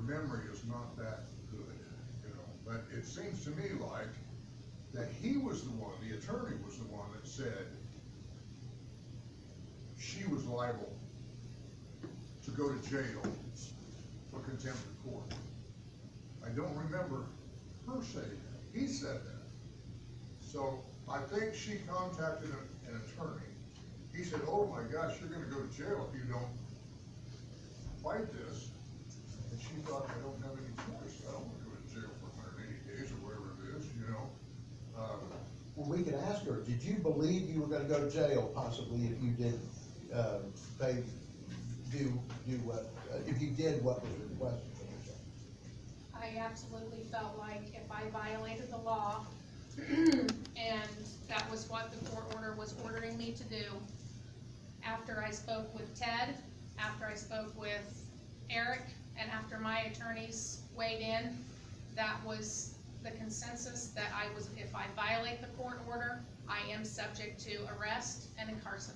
memory is not that good, you know, but it seems to me like that he was the one, the attorney was the one that said she was liable to go to jail for contempt of court. I don't remember her saying that. He said that. So I think she contacted an attorney. He said, oh my gosh, you're gonna go to jail if you don't fight this. And she thought, I don't have any choice. I don't wanna go to jail for 180 days or whatever it is, you know? Well, we could ask her, did you believe you were gonna go to jail possibly if you didn't, if you did what was requested from you? I absolutely felt like if I violated the law, and that was what the court order was ordering me to do, after I spoke with Ted, after I spoke with Eric, and after my attorneys weighed in, that was the consensus that I was, if I violate the court order, I am subject to arrest and incarceration.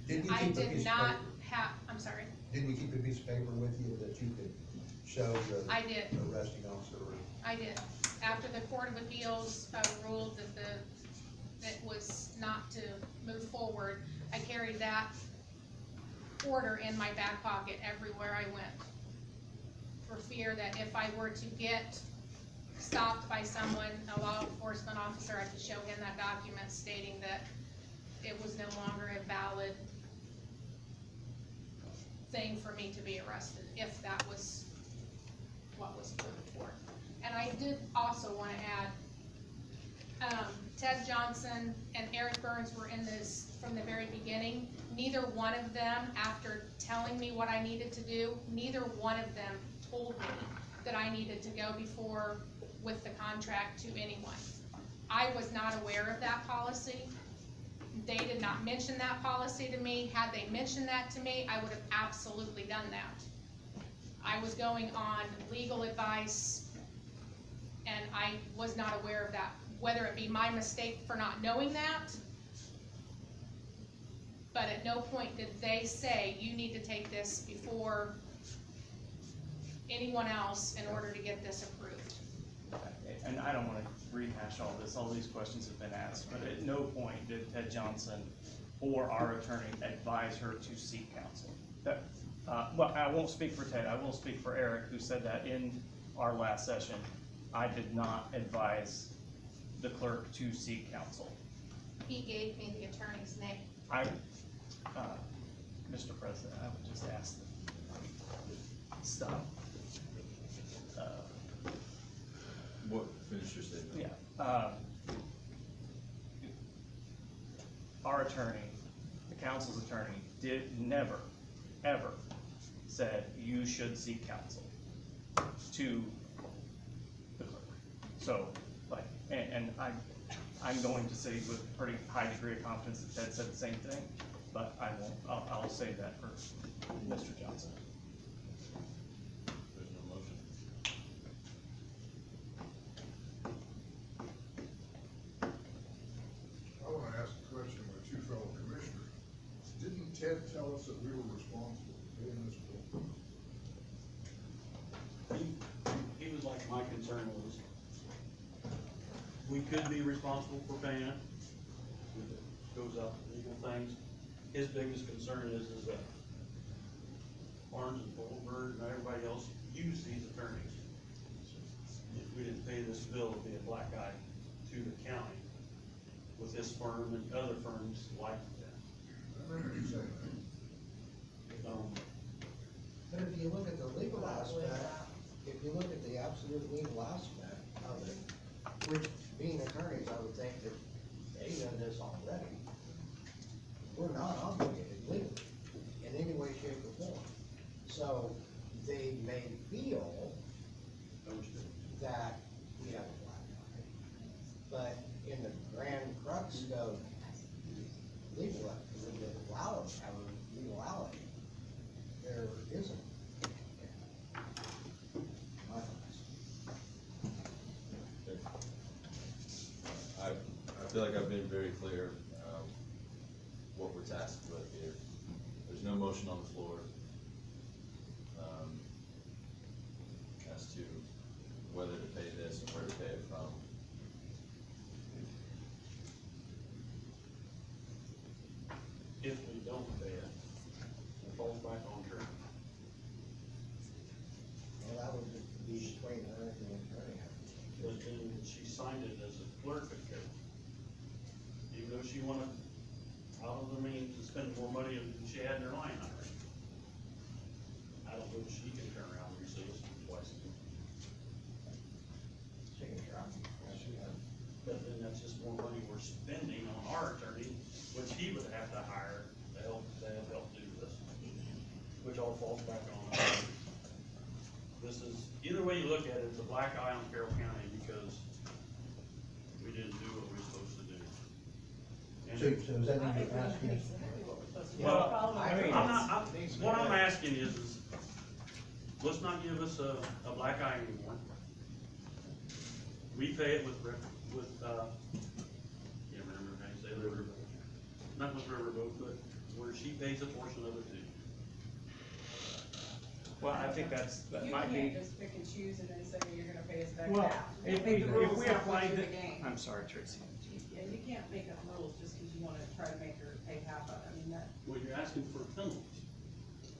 Didn't you I keep a did piece of not paper? have, I'm sorry, Didn't you keep a piece of paper with you that you could show the I did. arresting officer? I did. After the Court of Appeals ruled that that was not to move forward, I carried that order in my back pocket everywhere I went, for fear that if I were to get stopped by someone, a law enforcement officer, I could show him that document stating that it was no longer a valid thing for me to be arrested, if that was what was put forth. And I did also wanna add, Ted Johnson and Eric Burns were in this from the very beginning. Neither one of them, after telling me what I needed to do, neither one of them told me that I needed to go before with the contract to anyone. I was not aware of that policy. They did not mention that policy to me. Had they mentioned that to me, I would have absolutely done that. I was going on legal advice, and I was not aware of that, whether it be my mistake for not knowing that, but at no point did they say, you need to take this before anyone else in order to get this approved. And I don't wanna rehash all these questions have been asked, but at no point did Ted Johnson or our attorney advise her to seek counsel. That, well, I won't speak for Ted, I will speak for Eric, who said that in our last session. I did not advise the clerk to seek counsel. He gave me the attorney's name. Mr. President, I would just ask that stop. What, finish your statement? Yeah, our attorney, the council's attorney, never, ever said you should seek counsel to the clerk. So, like, and I'm going to say with a pretty high degree of confidence that Ted said the same thing, but I won't, I'll say that for Mr. Johnson. There's no motion. I wanna ask a question with you fellow commissioners. Didn't Ted tell us that we were responsible for paying this bill? He was like, my concern was, we could be responsible for paying it, if it goes up to legal things. His biggest concern is that Barnes and Goldberg and everybody else use these attorneys. If we didn't pay this bill, it'd be a black eye to the county with this firm and other firms like that. I remember you saying that. But if you look at the legal aspect, if you look at the absolute legal aspect of it, which being attorneys, I would think that they know this already. We're not obligated legally in any way, shape, or form. So they may feel that we have a black eye, but in the grand crux of legality, there isn't. My thoughts. I feel like I've been very clear, what we're tasked with here. There's no motion on the floor. as to whether to pay this and where to pay it from. If we don't pay it, it falls back on her. Well, that would be between her and the attorney. But then she signed it as a clerk of Carroll. Even though she wanted out of the means to spend more money than she had in her line item. I don't know if she can turn around and rescind it twice. She can try. Yeah, she has. But then that's just more money we're spending on our attorney, which he would have to hire to help do this. Which all falls back on us. This is, either way you look at it, it's a black eye on Carroll County because we didn't do what we were supposed to do. And So does that mean you're asking? Well, I mean, what I'm asking is, let's not give us a black eye anymore. We pay it with, can't remember how you say Riverboat. Not with Riverboat, but where she pays a portion of it too. Well, I think that You might can't be, just pick and choose and then say you're gonna pay us back well, now. if Make we, the if rules we not applied play the, the game. I'm sorry, Tracy. Yeah, you can't make up rules just because you wanna try to make her pay half of it, I mean, that, Well, you're asking for penalties.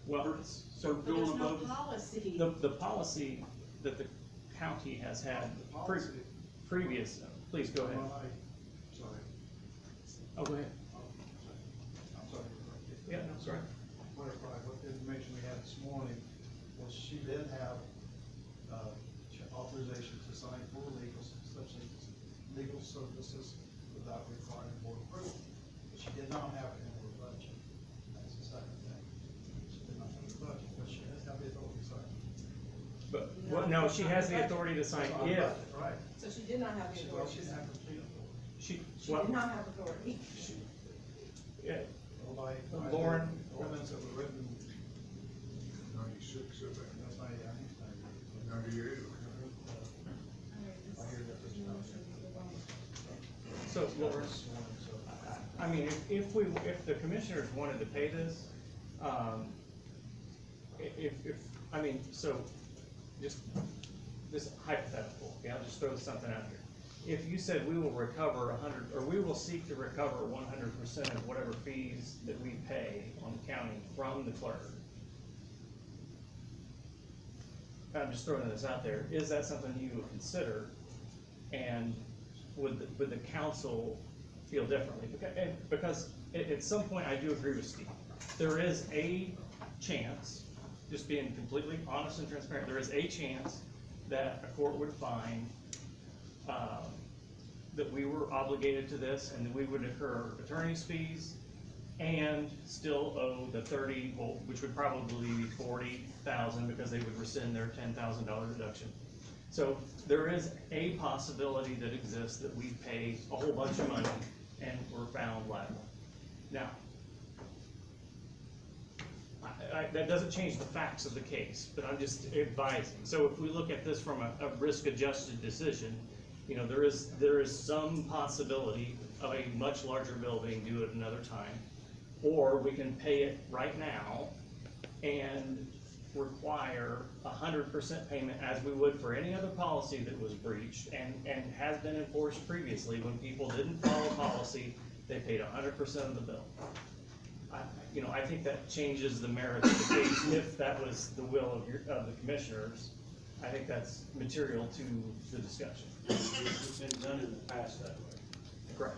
Well, For so but there's going no above, policy. the policy that the county has had previous, please go ahead. Sorry. Oh, go ahead. I'm sorry. Yeah, no, sorry. Clarify, what the information we had this morning was she did have, authorization to sign for legal, such as legal services without requiring board approval. But she did not have it in her budget. That's the second thing. She did not have the budget, but she does have the authority to sign. But, well, no, she has the authority to sign It's on if budget, right. So she did not have the Well, authority. she didn't have complete authority. she, She well, did not have authority. yeah, Well, by Lauren? the ordinance that was written, 96, I think, that's not, yeah, 98. I hear that this so, Lauren, so. I mean, if the commissioners wanted to pay this, I mean, so, just, this hypothetical, okay, I'll just throw something out here. If you said we will recover 100, or we will seek to recover 100% of whatever fees that we pay on the county from the clerk. I'm just throwing this out there, is that something you would consider? And would the council feel differently? Because at some point, I do agree with Steve. There is a chance, just being completely honest and transparent, there is a chance that a court would find that we were obligated to this and that we would incur attorney's fees and still owe the 30, well, which would probably be 40,000 because they would rescind their $10,000 deduction. So there is a possibility that exists that we pay a whole bunch of money and we're found liable. Now, that doesn't change the facts of the case, but I'm just advising. So if we look at this from a risk-adjusted decision, you know, there is some possibility of a much larger bill being due at another time, or we can pay it right now and require 100% payment as we would for any other policy that was breached and has been enforced previously. When people didn't follow policy, they paid 100% of the bill. I think that changes the merits of the case if that was the will of the commissioners. I think that's material to the discussion. it's been done in the past that way. Correct.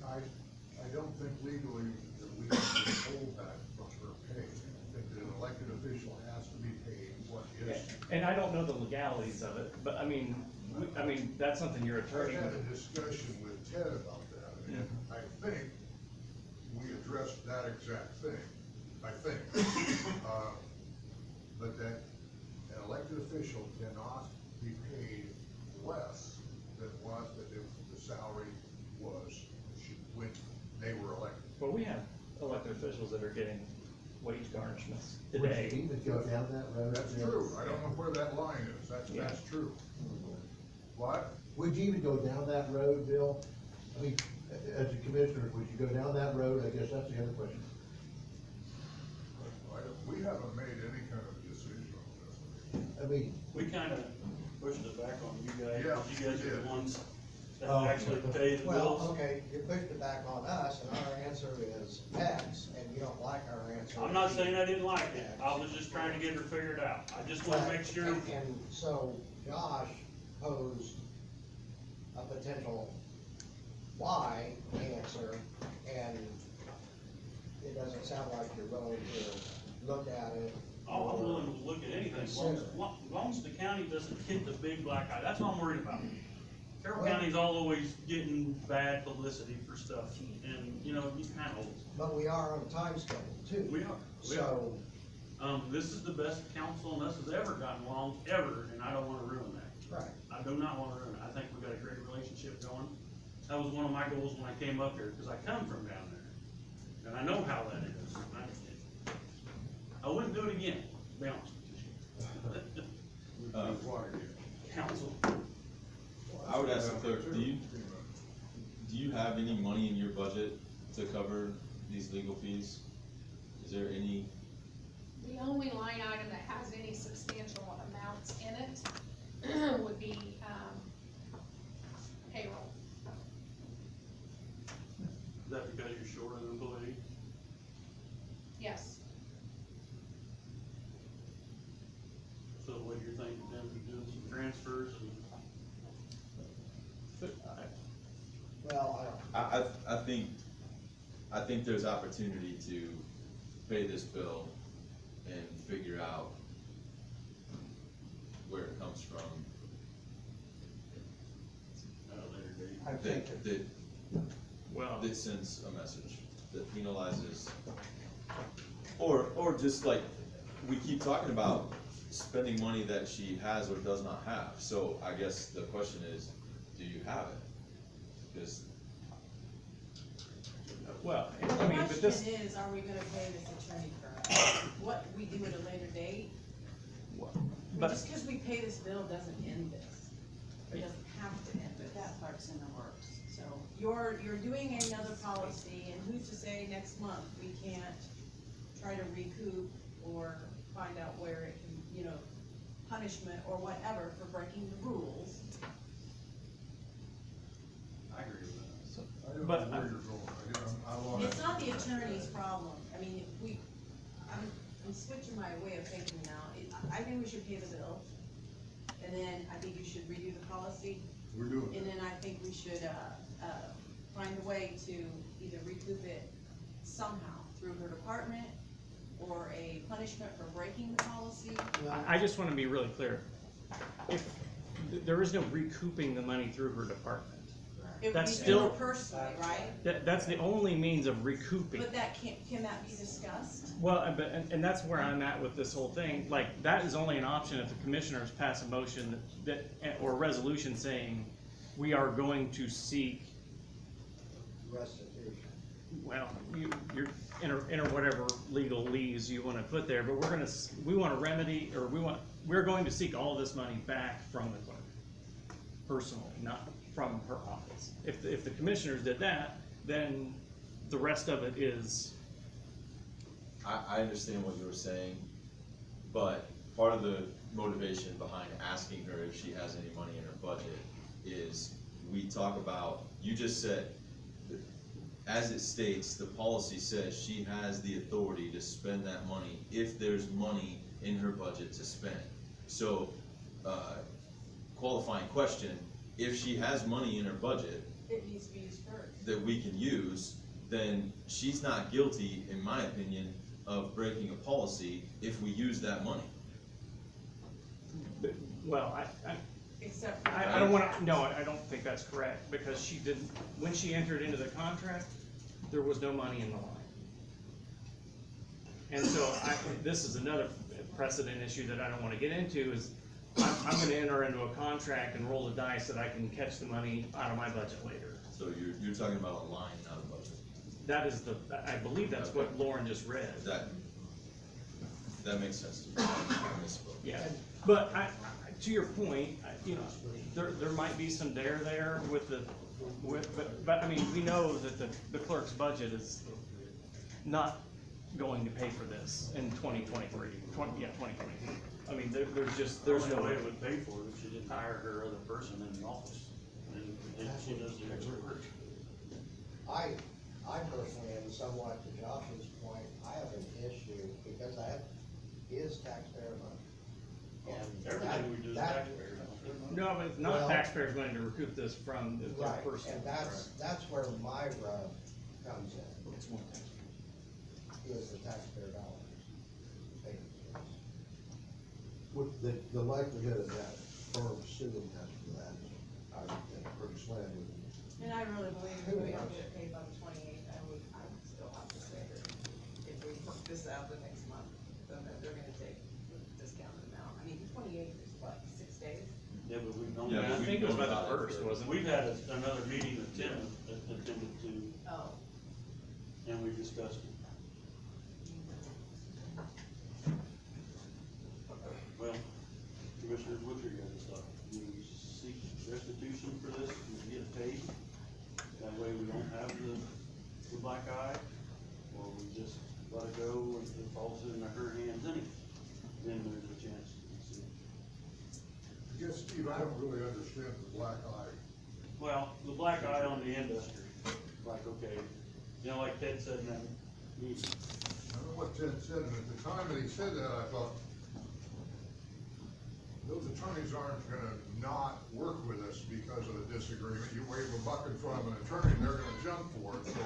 I don't think legally that we can withhold that from her pay. I think that an elected official has to be paid what is. And I don't know the legalities of it, but I mean, that's something your I attorney had a would. discussion with Ted about that, and I think we addressed that exact thing, I think. But that an elected official cannot be paid less than what the salary was when they were elected. Well, we have elected officials that are getting wage garnishments Would you today. even go down that road? That's Bill? true, I don't know where that line is, that's true. What? Would you even go down that road, Bill? I mean, as a commissioner, would you go down that road? I guess that's the other question. I we haven't made any kind of decision on this. I mean, We kinda pushed it back on you guys, Yeah, because you guys we are did. the ones that Oh. actually pay the well, bills. okay, you pushed it back on us, and our answer is X, and you don't like our answer. I'm not saying I didn't like it, I was just trying to get her figured out, I just wanna make sure. And so Josh posed a potential Y answer, and it doesn't sound like you're willing to look at it. Oh, I'm willing to look at anything, as long as the county doesn't hit the big black eye, that's what I'm worried about. Carroll Well- County's always getting bad publicity for stuff, and, you know, you kind of, But we are on a time schedule too. we are. So, This is the best council and us has ever gotten along, ever, and I don't wanna ruin that. right, I do not wanna ruin it, I think we got a great relationship going. That was one of my goals when I came up here, cause I come from down there, and I know how that is. I wouldn't do it again, to be honest with you. Why? Council, I would ask the clerk, do you have any money in your budget to cover these legal fees? Is there any, The only line item that has any substantial amounts in it would be, payroll. is that because you're short an employee? Yes, So what you're thinking, then, doing some transfers and, well, I don't, I think there's opportunity to pay this bill and figure out where it comes from. later date. I think That, Well, that sends a message, that penalizes. Or just like, we keep talking about spending money that she has or does not have, so I guess the question is, do you have it? Because well, I The mean, but this, question is, are we gonna pay this attorney firm? What we do at a later date? I mean, but, just cause we pay this bill doesn't end this. It doesn't have to end it. That part's in the works, so. You're doing another policy, and who's to say next month we can't try to recoup or find out where it can, you know, punishment or whatever for breaking the rules. I agree with that. I don't know But- where you're going. I lost. It's not the attorney's problem. I mean, I'm switching my way of thinking now. I think we should pay the bill, and then I think you should redo the policy, We're doing and it. then I think we should, find a way to either recoup it somehow through her department, or a punishment for breaking the policy. I just wanna be really clear. If, there is no recouping the money through her department. It would That's be through her still- personally, right? That's the only means of recouping. But that can that be discussed? Well, but, and that's where I'm at with this whole thing, like, that is only an option if the commissioners pass a motion that, or a resolution saying, we are going to seek, restitution. well, you're, enter whatever legal leaves you wanna put there, but we wanna remedy, or we're going to seek all this money back from the clerk. Personally, not from her office. If the commissioners did that, then the rest of it is, I understand what you were saying, but part of the motivation behind asking her if she has any money in her budget is, we talk about, you just said, as it states, the policy says she has the authority to spend that money if there's money in her budget to spend. So, qualifying question, if she has money in her budget It needs to be used first. that we can use, then she's not guilty, in my opinion, of breaking a policy if we use that money. well, Except for. I don't wanna, no, I don't think that's correct, because she didn't, when she entered into the contract, there was no money in the line. And so this is another precedent issue that I don't wanna get into, is I'm gonna enter into a contract and roll the dice that I can catch the money out of my budget later. So you're talking about a line, not a budget. That is I believe that's what Lauren just read. That makes sense to me. I misspoke. Yeah, but to your point, you know, there might be some dare there but I mean, we know that the clerk's budget is not going to pay for this in 2023, 2023. I mean, there's just, There's there's no no way way. it would pay for it if she didn't hire her other person in the office, and she does the extra work. I personally am somewhat to Josh's point, I have an issue because that is taxpayer money. And Everything we do is that- taxpayers. No, but it's not Well- taxpayers going to recoup this from the Right, third person. and that's where my rub comes in, is the taxpayer dollars. Paid for this. With the likelihood of that firm suing us for that, I would think pretty slim. And I really believe if we don't get paid by the 28th, I would still have to say that if we work this out the next month, then they're gonna take the discounted amount. I mean, the 28th is what, 6 days? Yeah, but we've known Yeah, that. I think it was about the first, wasn't it? We've had another meeting that Tim attended to, Oh. and we discussed it. Well, commissioners, what's your guys' thought? Do we seek restitution for this and get paid? That way we don't have the black eye, or we just let it go and it falls into her hands anyway. Then there's a chance to see. I guess, Steve, I don't really understand the black eye. Well, the black eye on the industry, like, okay, you know, like Ted said in that meeting. I don't know what Ted said, and at the time that he said that, I thought, those attorneys aren't gonna not work with us because of a disagreement. You wave a buck in front of an attorney, and they're gonna jump for it, so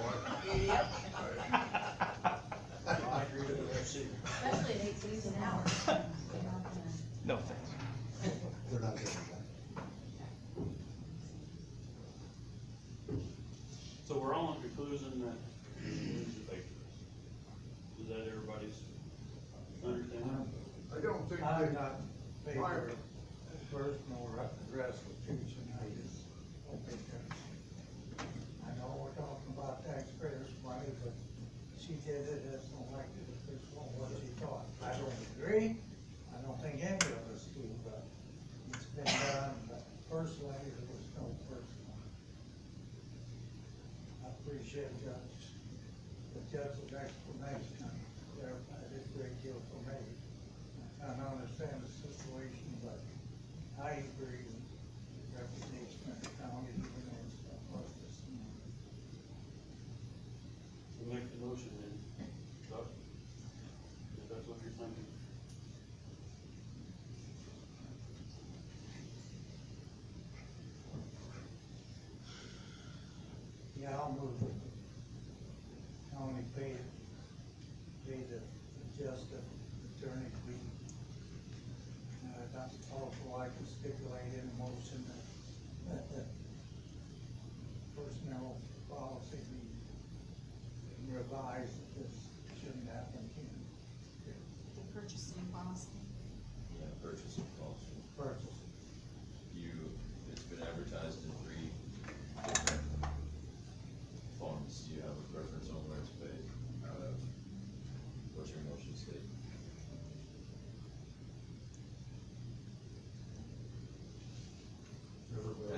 I agree with that, see. Especially at 8 an hour. They're not gonna- No thanks. They're not doing that. So we're all in conclusion that we need to pay for this. Is that everybody's understanding? I don't think I'm that, not favor of personal restitution, I just don't think that's, I know we're talking about taxpayers' money, but she did it as an elected official, what she thought. I don't agree, I don't think any of us do, but it's been done, but personally, there was no personal. I appreciate the judge's explanation, clarified it a great deal for me. I don't understand the situation, but I agree with the reputation of the county, even though it's not worth this. We'll make the motion then, Doug, if that's what you're thinking. Yeah, I'll move it. County pay the adjusted attorney fee. That's also I can stipulate in the motion that the personnel policy be revised, that this shouldn't happen again. The purchasing policy. Yeah, purchasing policy. Purchase. It's been advertised in 3 different forms. Do you have a preference on where it's paid out of? What's your motion state?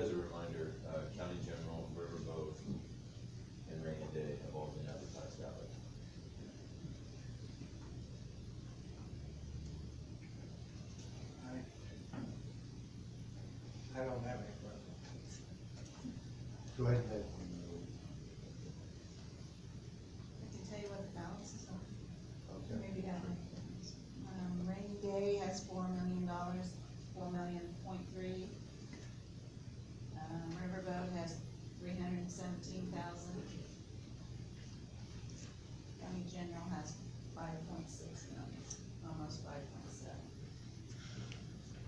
As a reminder, county general, riverboat, and rainy day have all been advertised that way. I don't have any preference. Go ahead and I can tell you what the balance is on. okay. Maybe that might be different. Rainy day has $4 million, 4.3 million. Riverboat has 317,000. County general has 5.6 million, almost 5.7.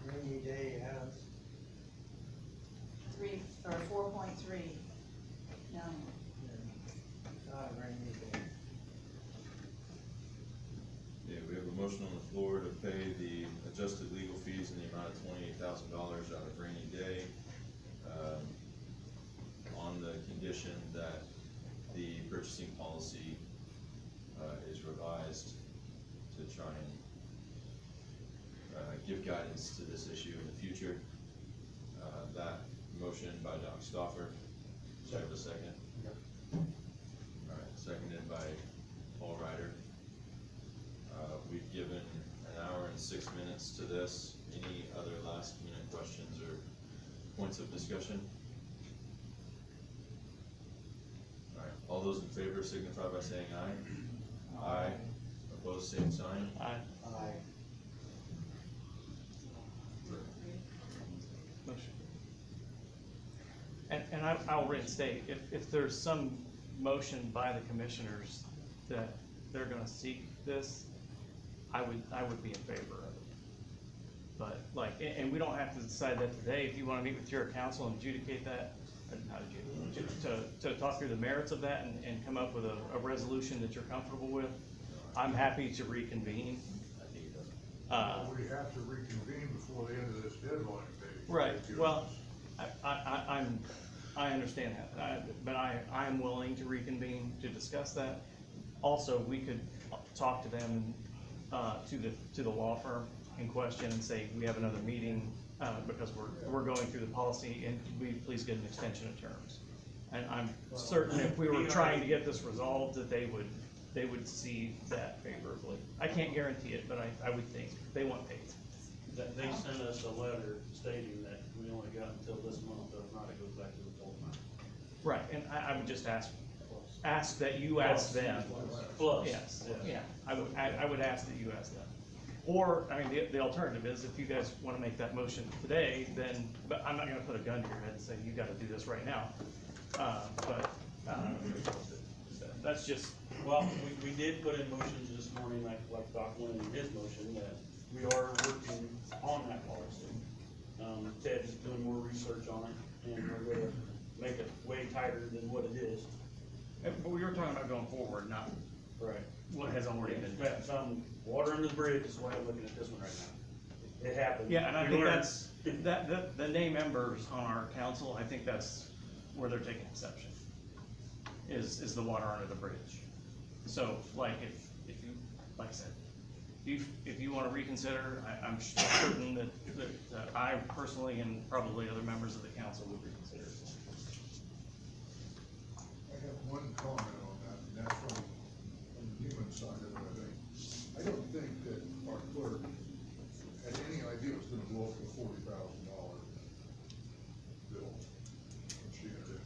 Rainy day has, 4.3 million. not a rainy day. Yeah, we have a motion on the floor to pay the adjusted legal fees in the amount of $28,000 out of rainy day, on the condition that the purchasing policy, is revised to try and, give guidance to this issue in the future. That motion by Doc Stoffer, do I have a second? Yep. Alright, seconded by Paul Ryder. 6 minutes to this. Any other last minute questions or points of discussion? Alright, all those in favor signify by saying aye. Aye. Opposed, same sign. Aye. Aye. Motion. And I'll reinstate, if there's some motion by the commissioners that they're gonna seek this, I would be in favor of it. But like, and we don't have to decide that today, if you wanna meet with your council and adjudicate that, not adjudicate, to talk through the merits of that and come up with a resolution that you're comfortable with, I'm happy to reconvene. We have to reconvene before the end of this deadline date. Right, well, I understand that, but I'm willing to reconvene to discuss that. Also, we could talk to them, to the law firm in question and say, we have another meeting, because we're going through the policy, and could we please get an extension of terms? And I'm certain if we were trying to get this resolved, that they would see that favorably. I can't guarantee it, but I would think, they want paid. That they sent us a letter stating that we only got until this month, or if not, it goes back to the full month. Right, and I would just ask that you ask them. Plus. Yes, yeah, I would ask that you ask them. Or, I mean, the alternative is, if you guys wanna make that motion today, then, but I'm not gonna put a gun to your head and say, you gotta do this right now. That's just, Well, we did put in motions this morning, like Doc went in his motion, that we are working on that policy. Ted is doing more research on it, and we're gonna make it way tighter than what it is. but we were talking about going forward, not Right. what has already been done. Got some water under the bridge is the way I'm looking at this one right now. It happened. Yeah, and I We think learned. that's, the name members on our council, I think that's where they're taking exception, is the water under the bridge. So, like, if you, like I said, if you wanna reconsider, I'm certain that I personally and probably other members of the council would reconsider. I have one comment on that, and that's from the human side of it, I think. I don't think that our clerk had any idea it was gonna blow up a $40,000 bill when she had it.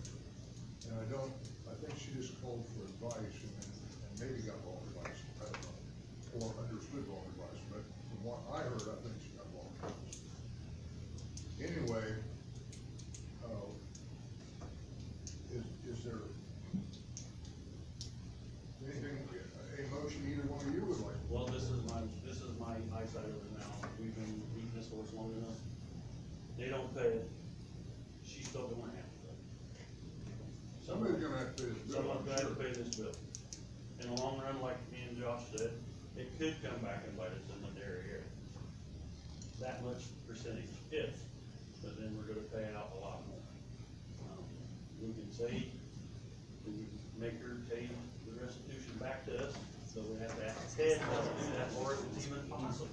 And I think she just called for advice and maybe got wrong advice, I don't know, or understood wrong advice, but from what I heard, I think she got wrong advice. Anyway, is there anything, a motion either one of you would like? Well, this is my eyesight of it now. We've been beating this horse long enough. They don't pay it. She's still gonna have to pay. Somebody's gonna have to pay this bill, Someone's I'm gonna have sure. to pay this bill. In the long run, like me and Josh said, it could come back and bite us in the dairy area. That much percentage, if, but then we're gonna pay out a lot more. We can say, we can make her pay the restitution back to us, so we have to ask Ted to do that, or if it's even possible.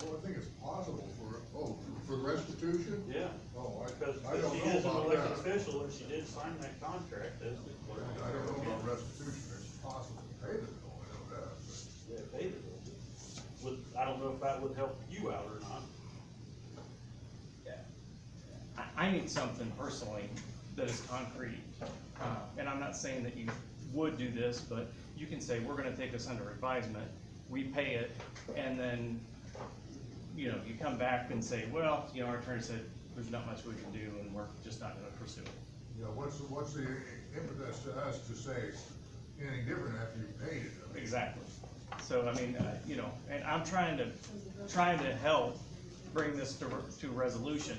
Well, I think it's possible for the restitution? Yeah, Oh, because I don't she know is an about elected that. official, and she did sign that contract as the clerk. I don't know about restitution, it's possible to pay the bill, I know that, but. Yeah, pay the bill. I don't know if that would help you out or not. I need something personally that is concrete, and I'm not saying that you would do this, but you can say, we're gonna take this under advisement, we pay it, and then, you know, you come back and say, well, you know, our attorney said, there's not much we can do, and we're just not gonna pursue it. Yeah, what's the impetus to us to say anything different after you paid it? I mean, Exactly. So, I mean, you know, and I'm trying to help bring this to resolution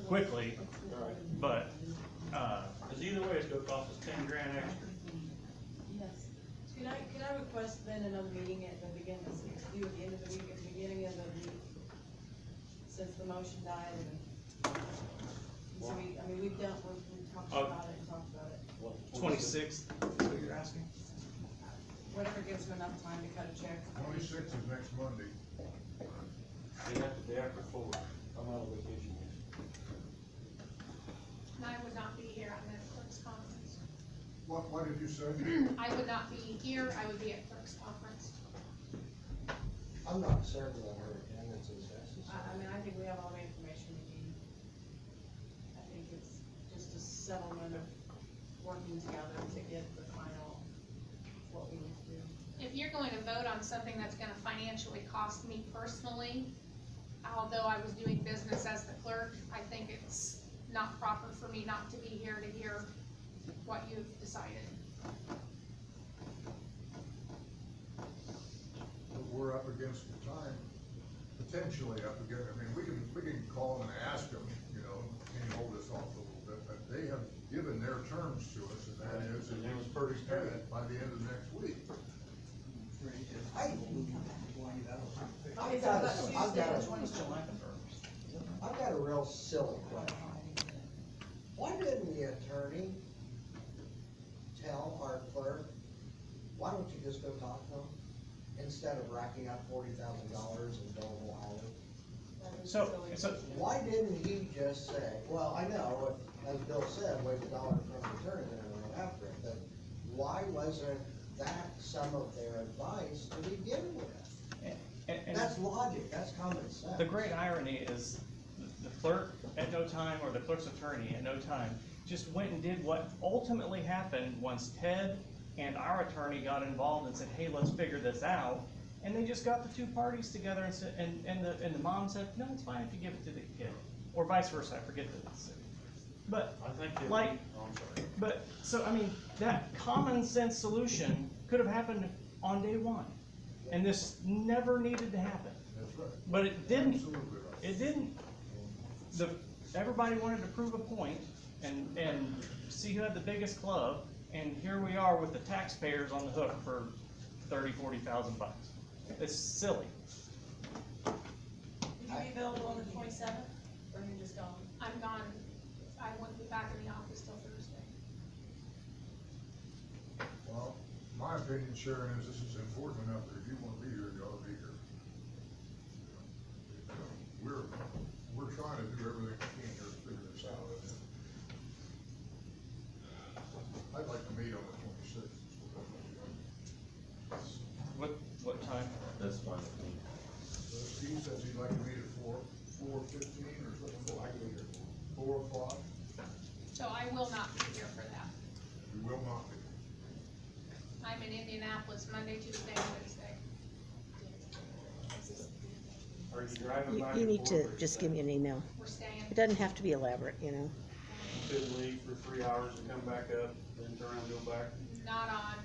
quickly, but, Cause either way, it's gonna cost us 10 grand extra. Yes. Could I request then another meeting at the beginning, do at the end of the week, at the beginning of the week? Since the motion died and, so we've talked about it and talked about it. What, 26th, is what you're asking? Whatever gives them enough time to cut a check. 26th is next Monday. They have to day after 4. I'm out of vacation. And I would not be here, I'm at clerk's conference. What did you say? I would not be here, I would be at clerk's conference. I'm not certain that her attendance is necessary. I mean, I think we have all the information we need. I think it's just a settlement of working together to get the final, what we need to do. If you're going to vote on something that's gonna financially cost me personally, although I was doing business as the clerk, I think it's not proper for me not to be here to hear what you've decided. But we're up against the time, potentially up against, I mean, we can call them and ask them, you know, can you hold this off a little bit? But they have given their terms to us, and that is, And it it was was pretty pretty good by the end of next week. I- Okay, so about Tuesday I've got the a- 27th. I've got a real silly question. Why didn't the attorney tell our clerk, why don't you just go talk to them? Instead of racking up $40,000 in billable hours? So, Why didn't he just say, well, I know, as Bill said, wait the dollar from the attorney and run after it, but why wasn't that some of their advice to begin with? and That's logic, that's common sense. the great irony is, the clerk at no time, or the clerk's attorney at no time, just went and did what ultimately happened once Ted and our attorney got involved and said, hey, let's figure this out. And they just got the two parties together and said, and the mom said, no, it's fine if you give it to the kid, or vice versa, I forget the city. But, I think they. like, Oh, I'm sorry. but, so, I mean, that common sense solution could have happened on day one. And this never needed to happen. That's right. But it didn't. Absolutely right. It didn't. Everybody wanted to prove a point and see who had the biggest club, and here we are with the taxpayers on the hook for $30,000-$40,000. It's silly. Will you be available on the 27th, or are you just gone? I'm gone, I won't be back in the office till Thursday. Well, my opinion, Sharon, is this is important enough that if you wanna be here, you ought to be here. We're trying to do everything we can here to figure this out. I'd like to meet on the 26th. What time? That's fine with me. Steve says he'd like to meet at 4:15 or something, like that. 4 o'clock, So I will not be here for that. you will not be. I'm in Indianapolis Monday, Tuesday, and Wednesday. Are you driving back You and need forth, to or just give me an email. We're staying. It doesn't have to be elaborate, you know. You could leave for 3 hours and come back up, then turn around and go back? Not on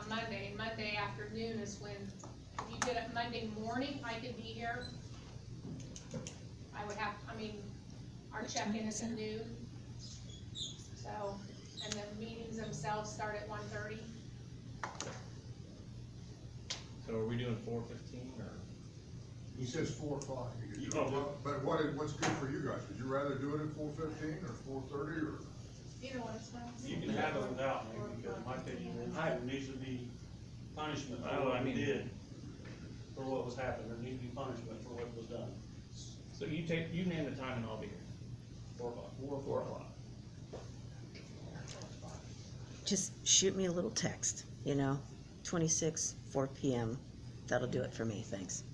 Monday. Monday afternoon is when, if you did it Monday morning, I could be here. I would have, our check-in is at noon. So, and the meetings themselves start at 1:30. So are we doing 4:15 or? He says 4 o'clock. He You could can do it. do- But what's good for you guys? Would you rather do it at 4:15 or 4:30 or? Either one is fine. You can have it without me, because my opinion is there needs to be punishment for Well, what I we mean- did, for what was happened, there needs to be punishment for what was done. So you name the time and I'll be here. 4 o'clock. 4 o'clock. Just shoot me a little text, 26, 4 p.m. That'll do it for me, thanks.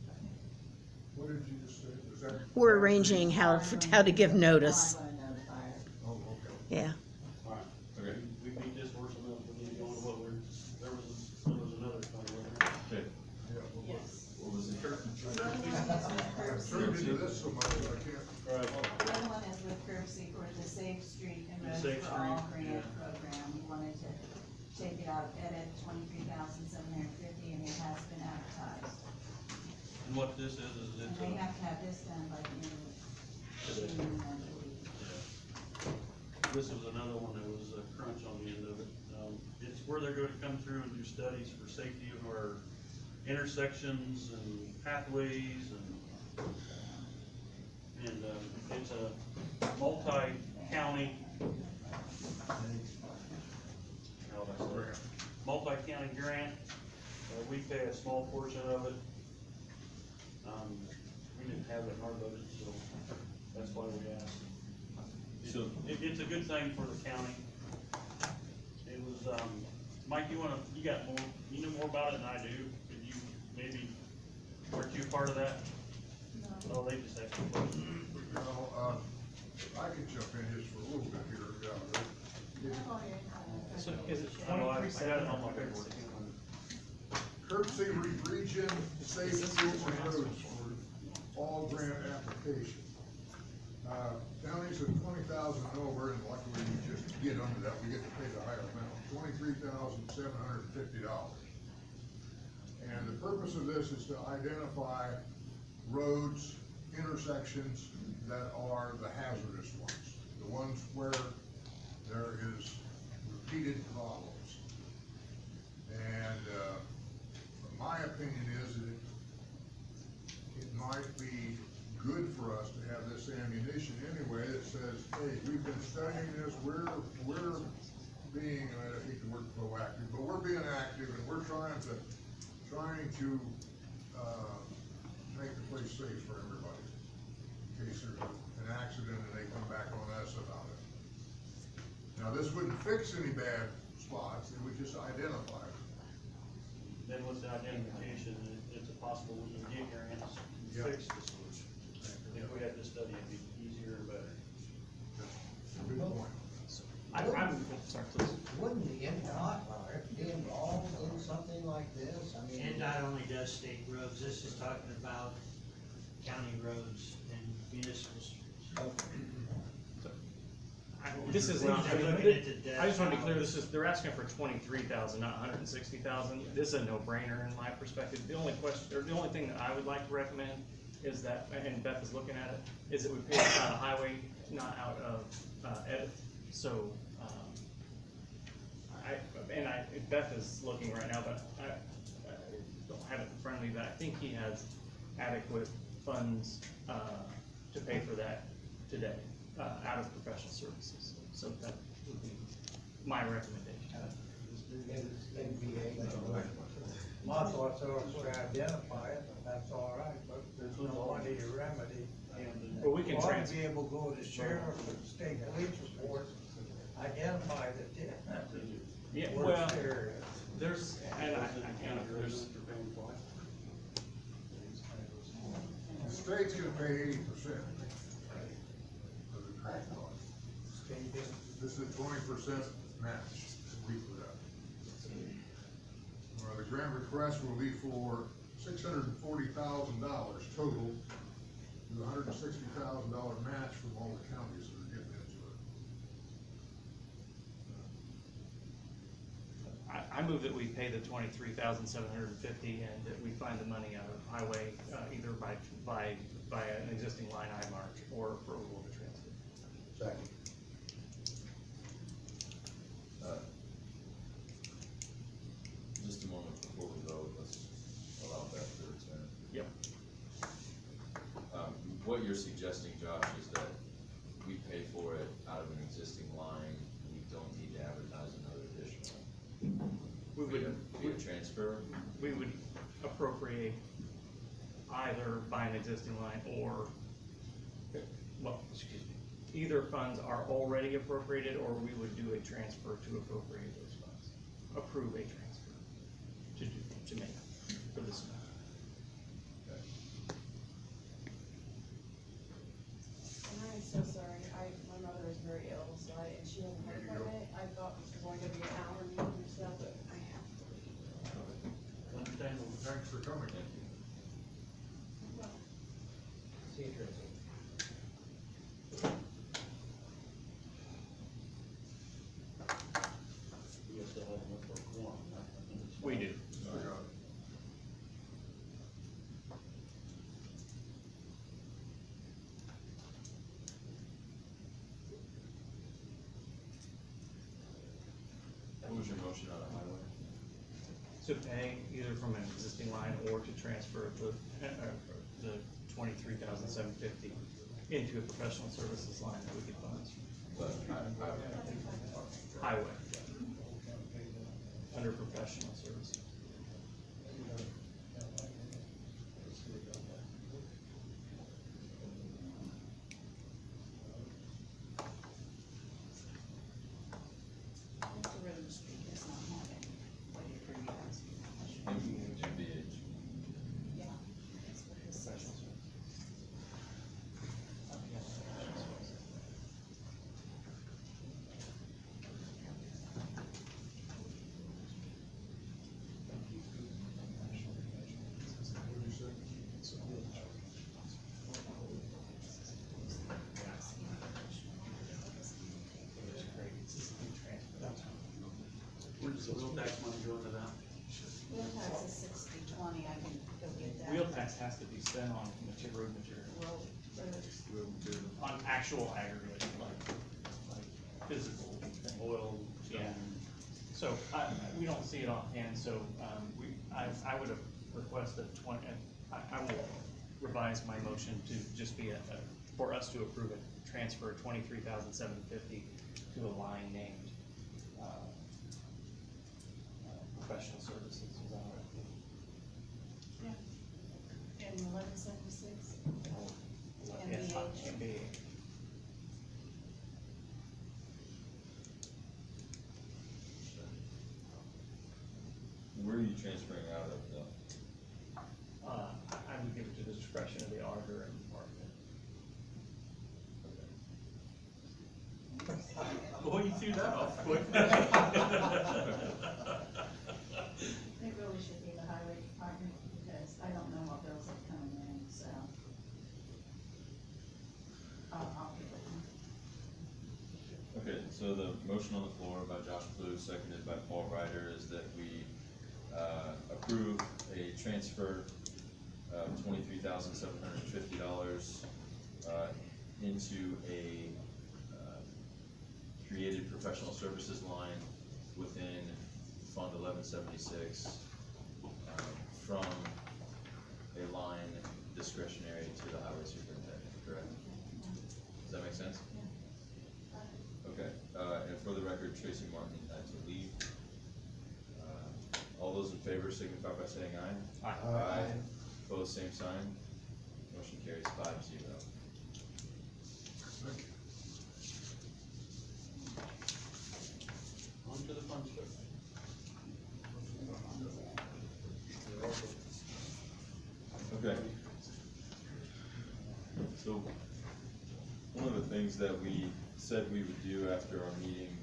What did you just say? Was that? We're arranging how to give notice. I'm gonna notify her. Oh, okay. Yeah. Alright. Okay. We beat this worse enough, we need to go on to what there was another thing, wasn't there? Okay, Yeah, well, Yes. what was it? The other one is with I'm Curbsy. turned into this so much that I can't. Right. The other one is with Curbsy for the Safe Street and The Roads Safe for All Street, grant yeah. program. We wanted to take it out of edit, 23,750, and it has been advertised. And what this is And it's they have to have this done by the end of June, I believe. this was another one that was a crunch on the end of it. It's where they're gonna come through and do studies for safety of our intersections and pathways and it's a multi-county. How would I say it? Multi-county grant, we pay a small portion of it. We didn't have it in our budget, so that's why we asked. So- It's a good thing for the county. It was, Mike, you know more about it than I do, could you maybe Weren't you part of that? Well, they just actually, No, I could jump in just for a little bit here, So is it I got it 23.7 on my paperwork. Courtesy Region Safe Schools and Roads for all grant applications. Counties with 20,000 and over, and luckily we just get under that, we get to pay the higher amount, $23,750. And the purpose of this is to identify roads, intersections that are the hazardous ones, the ones where there is repeated problems. And, my opinion is that it might be good for us to have this ammunition anyway that says, hey, we've been studying this, we're being, I hate the word proactive, but we're being active and we're trying to make the place safe for everybody. In case there's an accident and they come back on us about it. Now, this wouldn't fix any bad spots, it would just identify them. then with the identification, it's a possible we can get grants Yeah. to fix the solution. If we had this study, it'd be easier and better. Good point. I'm sorry, please. Wouldn't the NDOT be involved in something like this? I mean. NDOT only does state roads, this is talking about county roads and municipal streets. This is We're not, just looking at the I just wanna be clear, this is, they're asking for 23,000, not 160,000. This is a no-brainer in my perspective. The only question, or the only thing that I would like to recommend is that, and Beth is looking at it, is that we pay it out of highway, not out of, edit. So, Beth is looking right now, but I don't have it in front of me, but I think he has adequate funds, to pay for that today, out of professional services. So that would be my recommendation. My thoughts are if we identify it, that's all right, but there's no money to remedy. Well, we can Well, I'd transfer. be able to go to the sheriff or the state police report, identify that, Yeah, worst well, area. there's, and there's, The state's gonna pay 80% of the grant cost. State didn't. This is a 20% match we put up. The grant request will be for $640,000 total, with $160,000 match from all the counties that are getting into it. I move that we pay the 23,750 and that we find the money out of highway, either by an existing line item or approval of the transfer. Second. Just a moment before we vote, let's allow that to return. Yep. What you're suggesting, Josh, is that we pay for it out of an existing line, we don't need to advertise another additional. We would, Via transfer, we would appropriate either by an existing line or, well, excuse me, either funds are already appropriated or we would do a transfer to appropriate those funds. Approve a transfer to make for this amount. okay. And I'm so sorry, my mother is very ill, so and she has a heart appointment, I thought this was going to be an hour meeting and stuff, but I have to leave. Understandable. Thanks for coming. See you, Tracy. We have to have enough for a quorum. We do. I got it. What was your motion on the highway? To pay either from an existing line or to transfer the 23,750 into a professional services line that we could funds But highway under professional services. The road street does not have any, what you're asking. MVH, Yeah, Where does the wheel tax money go into that? Wheel tax is 60/20. I can go get that. Wheel tax has to be spent on road material, on actual aggregate, like physical things. Oil, Yeah. So, we don't see it offhand, so, I would request a I will revise my motion to just be for us to approve it, transfer $23,750 to a line named, professional services, is that all right? And 1176? Yes, MBH. MBH. Where are you transferring out of though? I would give it to the discretion of the auditor and department. Boy, you threw that off quick. It really should be the highway department, because I don't know what bills are coming in, so. I'll give it to them. Okay, so the motion on the floor by Josh Blue, seconded by Paul Ryder, is that we approve a transfer of $23,750 into a created professional services line within Fund 1176 from a line discretionary to the highway superintendent, correct? Does that make sense? Okay, and for the record, Tracy Martin had to leave. All those in favor signify by saying aye. Aye. Opposed, same sign. Motion carries 5-0. Thank you. On to the fun stuff. Okay. So, one of the things that we said we would do after our meeting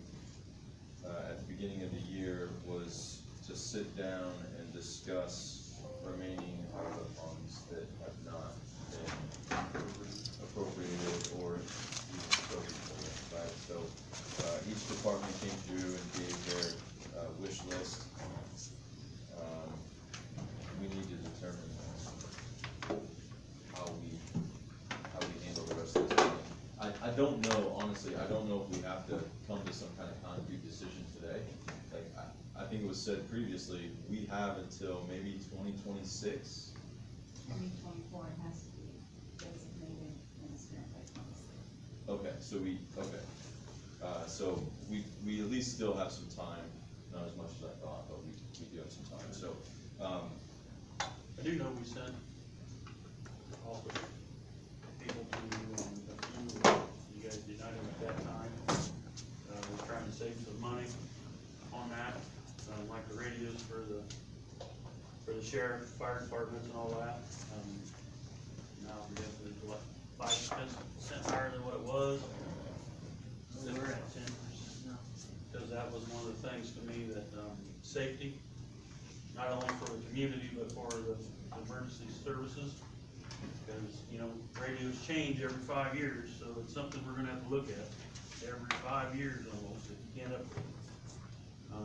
at the beginning of the year was to sit down and discuss remaining ARPA funds that have not been appropriated or even spoken for, right? So, each department came through and gave their wish list. We need to determine how we handle the rest of this money. I don't know, honestly, I don't know if we have to come to some kind of concrete decision today. Like, I think it was said previously, we have until maybe 2026. 2024, it has to be designated and spent by 26. Okay, so so we at least still have some time, not as much as I thought, but we do have some time, so, I do know we sent all the people to, you guys united at that time. We're trying to save some money on that, like the radios for the sheriff, fire departments and all that. Now we guess it's what, 5% higher than what it was? We're at 10% now. Because that was one of the things to me that, safety, not only for the community, but for the emergency services. Because, radios change every 5 years, so it's something we're gonna have to look at every 5 years almost, if you can't upgrade.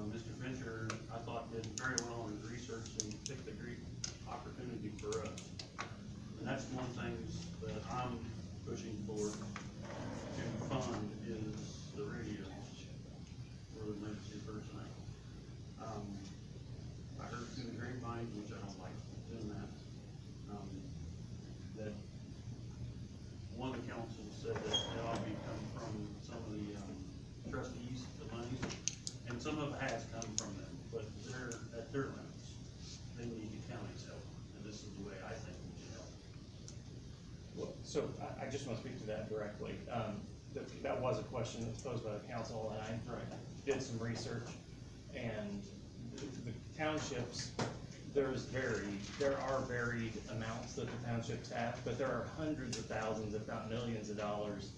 Mr. Fincher, I thought, did very well in his research and picked a great opportunity for us. And that's one thing that I'm pushing for to fund is the radios for the emergency personnel. I heard through the grapevine, which I don't like doing that, that one of the councils said that it ought to be come from some of the trustees, the money, and some of it has come from them, but they're at their limits. They need the county's help, and this is the way I think we should help. Well, so I just want to speak to that directly. That was a question that was posed by the council, and I did some research, and the townships, there are varied amounts that the townships have, but there are hundreds of thousands, if not millions of dollars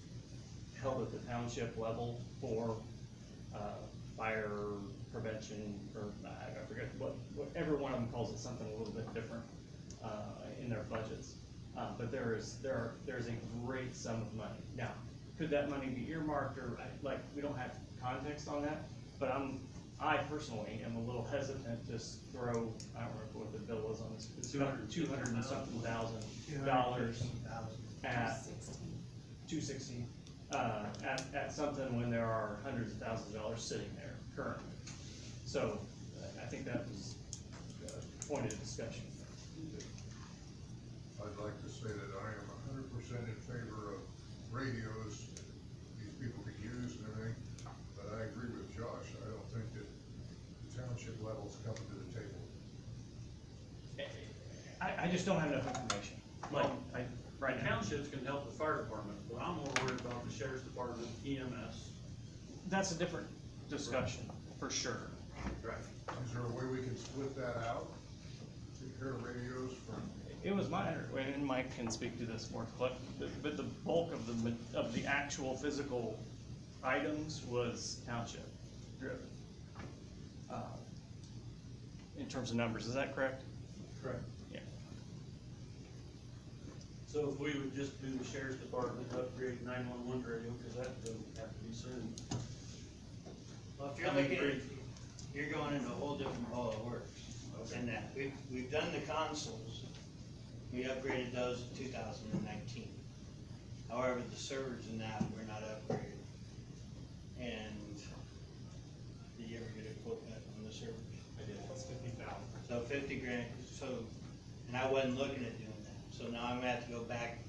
held at the township level for, fire prevention, or I forget what every one of them calls it something a little bit different, in their budgets. But there's a great sum of money. Now, could that money be earmarked, or, we don't have context on that, but I'm I personally am a little hesitant to throw, I don't remember what the bill was on this, it's about $200 and something thousand dollars at $260, at something when there are hundreds of thousands of dollars sitting there currently. So, I think that was a point of discussion. I'd like to say that I am 100% in favor of radios these people can use and everything, but I agree with Josh, I don't think that the township level's coming to the table. I just don't have enough information, like, right now. Townships can help the fire department, but I'm more worried about the sheriff's department, EMS. That's a different discussion, for sure. Right. Is there a way we can split that out? Take care of radios from, It was my, and Mike can speak to this more, but the bulk of the actual physical items was township driven. In terms of numbers, is that correct? Correct. Yeah. So if we would just do the sheriff's department, upgrade 911 radio, cause that doesn't have to be soon. Well, if you're looking at, you're going into a whole different ball of works. In that, we've done the consoles, we upgraded those in 2019. However, the servers in that were not upgraded. And, did you ever get a quote back on the servers? I did, it's 50,000. So 50 grand, so, and I wasn't looking at doing that, so now I'm gonna have to go back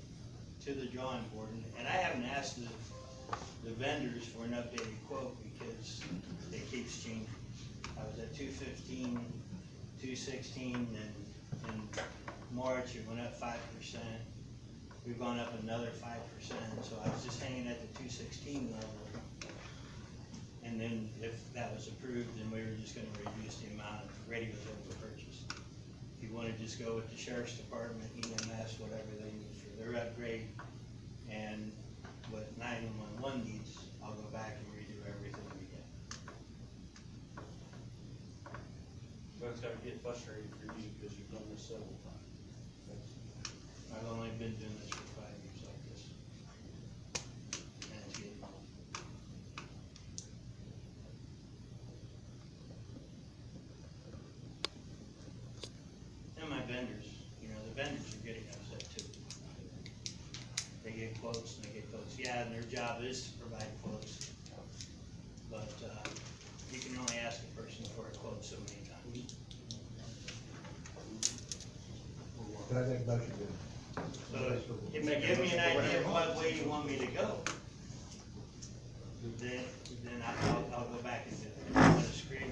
to the drawing board, and I haven't asked the vendors for an updated quote, because it keeps changing. I was at 215, 216, and in March, it went up 5%, we've gone up another 5%, so I was just hanging at the 216 level. And then if that was approved, then we were just gonna reduce the amount of radios that we purchased. If you wanna just go with the sheriff's department, EMS, whatever they need for their upgrade, and what 911 needs, I'll go back and redo everything again. But it's gotta get frustrating for you, cause you've done this several times. I've only been doing this for 5 years like this. And it's getting old. And my vendors, the vendors are getting upset too. They get quotes and they get quotes, yeah, and their job is to provide quotes. But, you can only ask a person for a quote so many times. Can I make a motion then? So, if you give me an idea of what way you want me to go, then I'll go back and do it. Let us agree.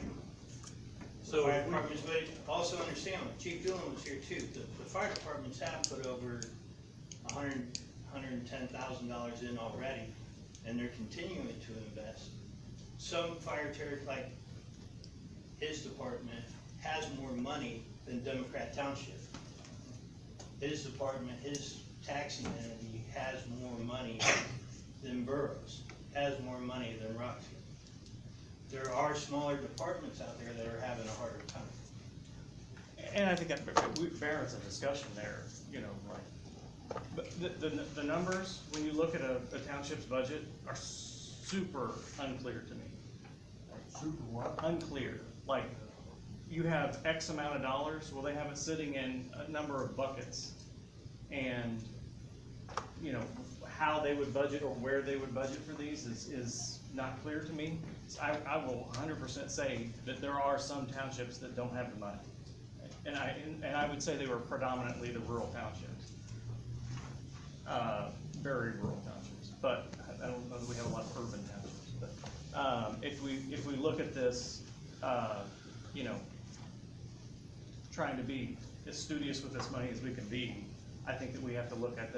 So Fire if we- departments, but also understand, what Chief Doolan was here too, the fire departments have put over $110,000 in already, and they're continuing to invest. Some fire territories, like his department, has more money than Democrat Township. His department, his taxing entity has more money than boroughs, has more money than Roxbury. There are smaller departments out there that are having a harder time. And I think that merits a discussion there, like, but the numbers, when you look at a township's budget, are super unclear to me. super what? Unclear, like, you have X amount of dollars, well, they have it sitting in a number of buckets. And, how they would budget or where they would budget for these is not clear to me. I will 100% say that there are some townships that don't have the money. And I would say they were predominantly the rural townships. Very rural townships, but I don't know that we have a lot of urban townships, but, if we look at this, trying to be as studious with this money as we can be, I think that we have to look at